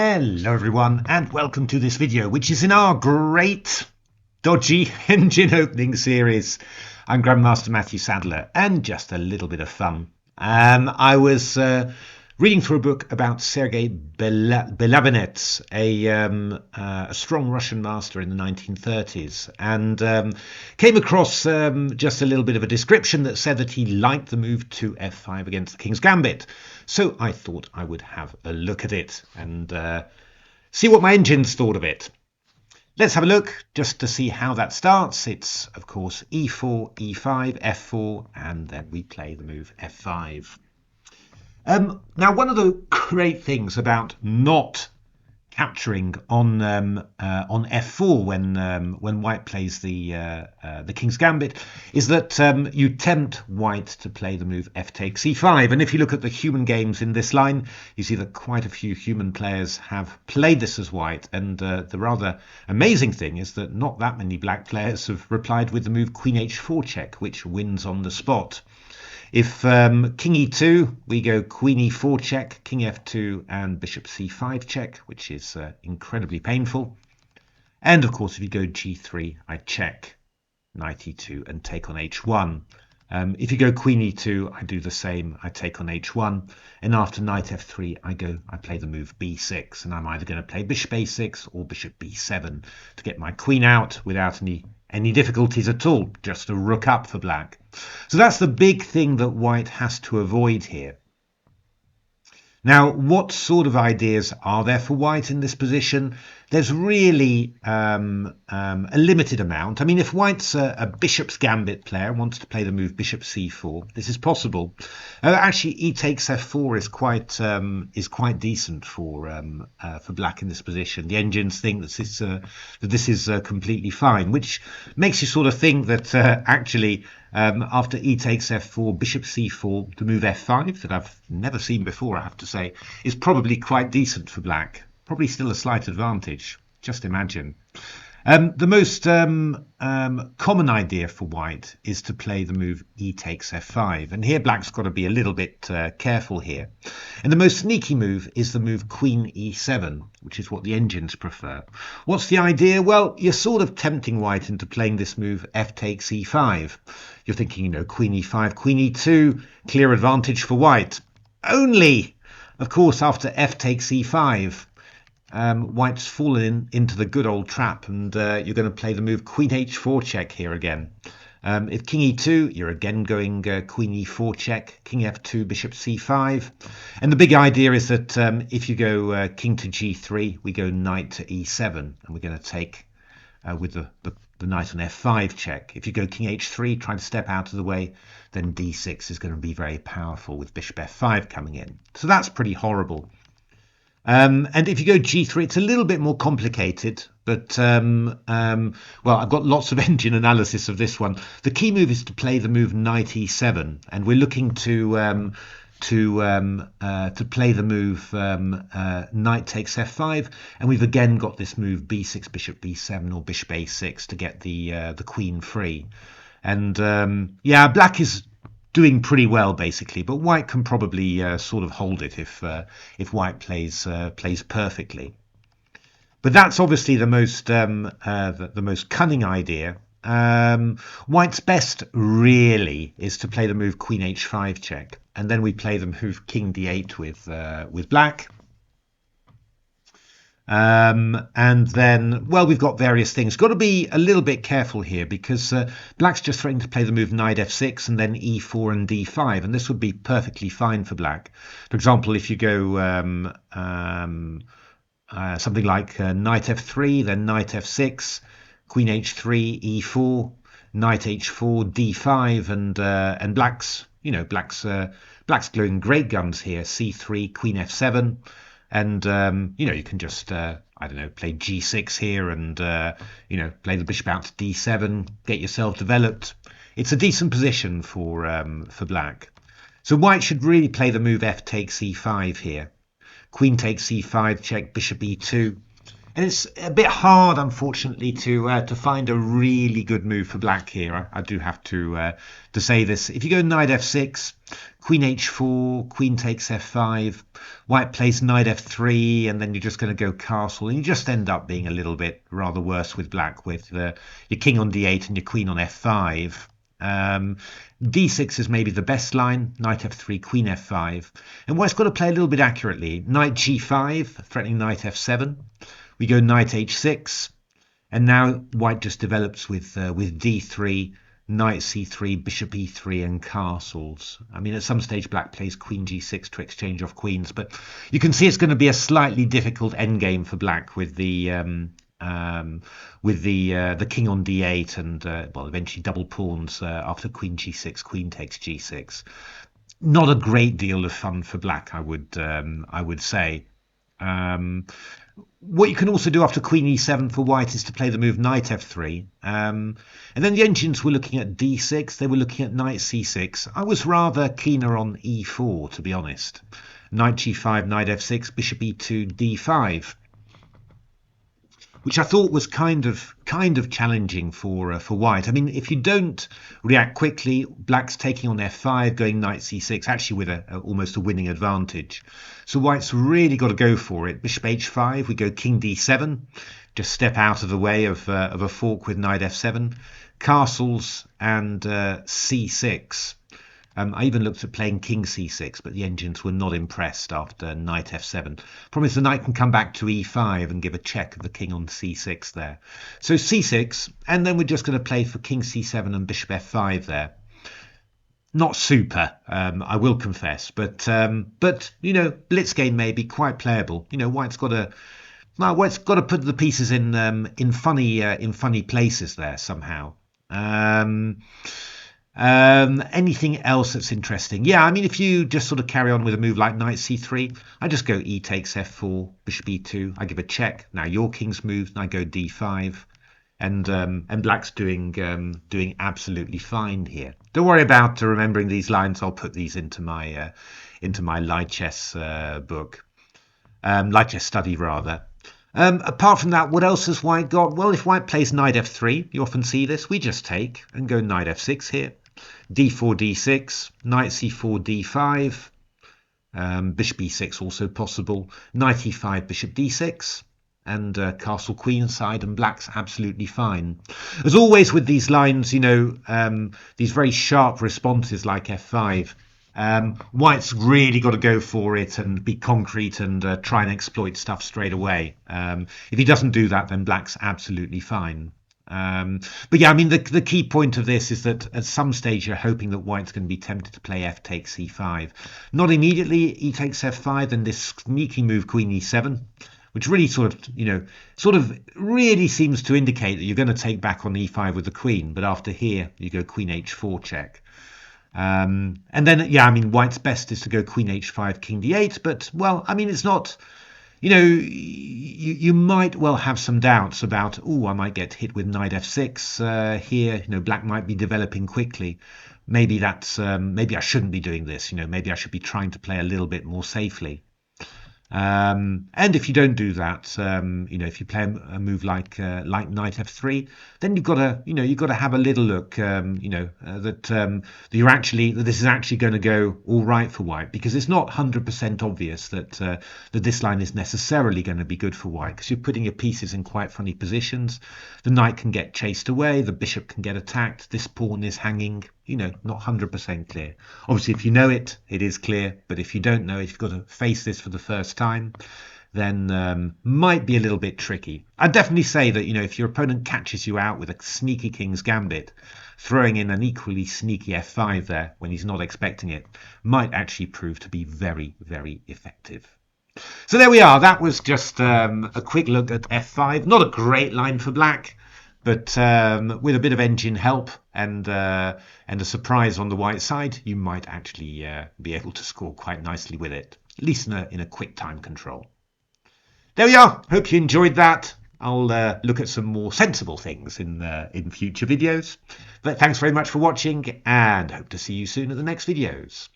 Hello everyone and welcome to this video, which is in our great dodgy engine opening series. I'm Grandmaster Matthew Sadler, and just a little bit of fun. I was reading through a book about Sergei Belavenets, a strong Russian master in the 1930s, and came across just a little bit of a description that said that he liked the move to f5 against the King's Gambit. So I thought I would have a look at it and see what my engines thought of it. Let's have a look just to see how that starts. It's, of course, e4, e5, f4, and then we play the move f5. Now, one of the great things about not capturing on f4 when White plays the King's Gambit is that you tempt White to play the move f takes e5. And if you look at the human games in this line, you see that quite a few human players have played this as White. And the rather amazing thing is that not that many black players have replied with the move queen h4 check, which wins on the spot. If king e2, we go queen e4 check, king f2 and bishop c5 check, which is incredibly painful. And of course, if you go g3, I check knight e2 and take on h1. If you go queen e2, I do the same. I take on h1. And after knight f3, I play the move b6. And I'm either going to play bishop a6 or bishop b7 to get my queen out without any difficulties at all, just a rook up for black. So that's the big thing that White has to avoid here. Now, what sort of ideas are there for White in this position? There's really a limited amount. I mean, if White's a bishop's gambit player, wants to play the move bishop c4, this is possible. Actually, e takes f4 is quite decent for black in this position. The engines think that this is completely fine, which makes you sort of think that actually after e takes f4, bishop c4, the move f5 that I've never seen before, I have to say, is probably quite decent for black. Probably still a slight advantage. Just imagine. The most common idea for White is to play the move e takes f5. And here black's got to be a little bit careful here. And the most sneaky move is the move queen e7, which is what the engines prefer. What's the idea? Well, you're sort of tempting White into playing this move f takes e5. You're thinking, queen e5, queen e2, clear advantage for White. Only, of course, after f takes e5, White's fallen into the good old trap, and you're going to play the move queen h4 check here again. If king e2, you're again going queen e4 check, king f2, bishop c5. And the big idea is that if you go king to g3, we go knight to e7, and we're going to take with the knight on f5 check. If you go king h3, try to step out of the way, then d6 is going to be very powerful with bishop f5 coming in. So that's pretty horrible. And if you go g3, it's a little bit more complicated, but well, I've got lots of engine analysis of this one. The key move is to play the move knight e7, and we're looking to play the move knight takes f5, and we've again got this move b6, bishop b7, or bishop a6 to get the queen free. And yeah, black is doing pretty well basically, but White can probably sort of hold it if White plays perfectly. But that's obviously the most cunning idea. White's best really is to play the move queen h5 check, and then we play the move king d8 with black. And then, well, we've got various things. Got to be a little bit careful here because black's just threatening to play the move knight f6 and then e4 and d5, and this would be perfectly fine for black. For example, if you go something like knight f3, then knight f6, queen h3, e4, knight h4, d5, and black's blowing great guns here. c3, queen f7. And, you can just, I don't know, play g6 here and, play the bishop out to d7, get yourself developed. It's a decent position for black. So White should really play the move f takes e5 here. Queen takes e5 check, bishop e2. And it's a bit hard, unfortunately, to find a really good move for black here. I do have to say this. If you go knight f6, queen h4, queen takes f5, white plays knight f3, and then you're just going to go castle, and you just end up being a little bit rather worse with black, with your king on d8 and your queen on f5. D6 is maybe the best line, knight f3, queen f5. And white's got to play a little bit accurately. Knight g5, threatening knight f7. We go knight h6, and now white just develops with d3, knight c3, bishop e3, and castles. I mean, at some stage black plays queen g6 to exchange off queens, but you can see it's going to be a slightly difficult endgame for black with the king on d8 and well, eventually double pawns after queen g6, queen takes g6. Not a great deal of fun for black, I would say. What you can also do after queen e7 for white is to play the move knight f3. And then the engines were looking at d6. They were looking at knight c6. I was rather keener on e4, to be honest. Knight g5, knight f6, bishop e2, d5. Which I thought was kind of challenging for white. I mean, if you don't react quickly, black's taking on f5, going knight c6, actually with almost a winning advantage. So white's really got to go for it. Bishop h5, we go king d7, just step out of the way of a fork with knight f7, castles and c6. I even looked at playing king c6, but the engines were not impressed after knight f7. Promise the knight can come back to e5 and give a check of the king on c6 there. So c6, and then we're just going to play for king c7 and bishop f5 there. Not super, I will confess, but you know, blitz game may be quite playable. You know, white's got to put the pieces in funny places there somehow. Anything else that's interesting? Yeah, I mean, if you just sort of carry on with a move like knight c3, I just go e takes f4, bishop e2, I give a check. Now your king's moved, and I go d5, and black's doing absolutely fine here. Don't worry about remembering these lines. I'll put these into my light chess book, light chess study rather. Apart from that, what else has white got? Well, if white plays knight f3, you often see this. We just take and go knight f6 here. d4, d6, knight c4, d5, bishop e6 also possible, knight e5, bishop d6, and castle queenside, and black's absolutely fine. As always with these lines, you know, these very sharp responses like f5, white's really got to go for it and be concrete and try and exploit stuff straight away. If he doesn't do that, then black's absolutely fine. But yeah, I mean, the key point of this is that at some stage you're hoping that white's going to be tempted to play f takes e5. Not immediately, e takes f5, then this sneaky move queen e7, which really sort of really seems to indicate that you're going to take back on e5 with the queen. But after here, you go queen h4 check. And then, yeah, I mean, white's best is to go queen h5, king d8. But, well, I mean, it's not... You know, you might well have some doubts about, oh, I might get hit with knight f6 here. You know, black might be developing quickly. Maybe maybe I shouldn't be doing this. You know, maybe I should be trying to play a little bit more safely. And if you don't do that, you know, if you play a move like knight f3, then you've got to have a little look, you know, that this is actually going to go all right for white, because it's not 100% obvious that this line is necessarily going to be good for white, because you're putting your pieces in quite funny positions. The knight can get chased away, the bishop can get attacked, this pawn is hanging. You know, not 100% clear. Obviously, if you know it, it is clear. But if you don't know it, if you've got to face this for the first time, then might be a little bit tricky. I'd definitely say that, you know, if your opponent catches you out with a sneaky king's gambit, throwing in an equally sneaky f5 there when he's not expecting it, might actually prove to be very, very effective. So there we are. That was just a quick look at f5. Not a great line for black, but with a bit of engine help and a surprise on the white side, you might actually be able to score quite nicely with it, at least in a quick time control. There we are. Hope you enjoyed that. I'll look at some more sensible things in future videos. But thanks very much for watching, and hope to see you soon at the next videos.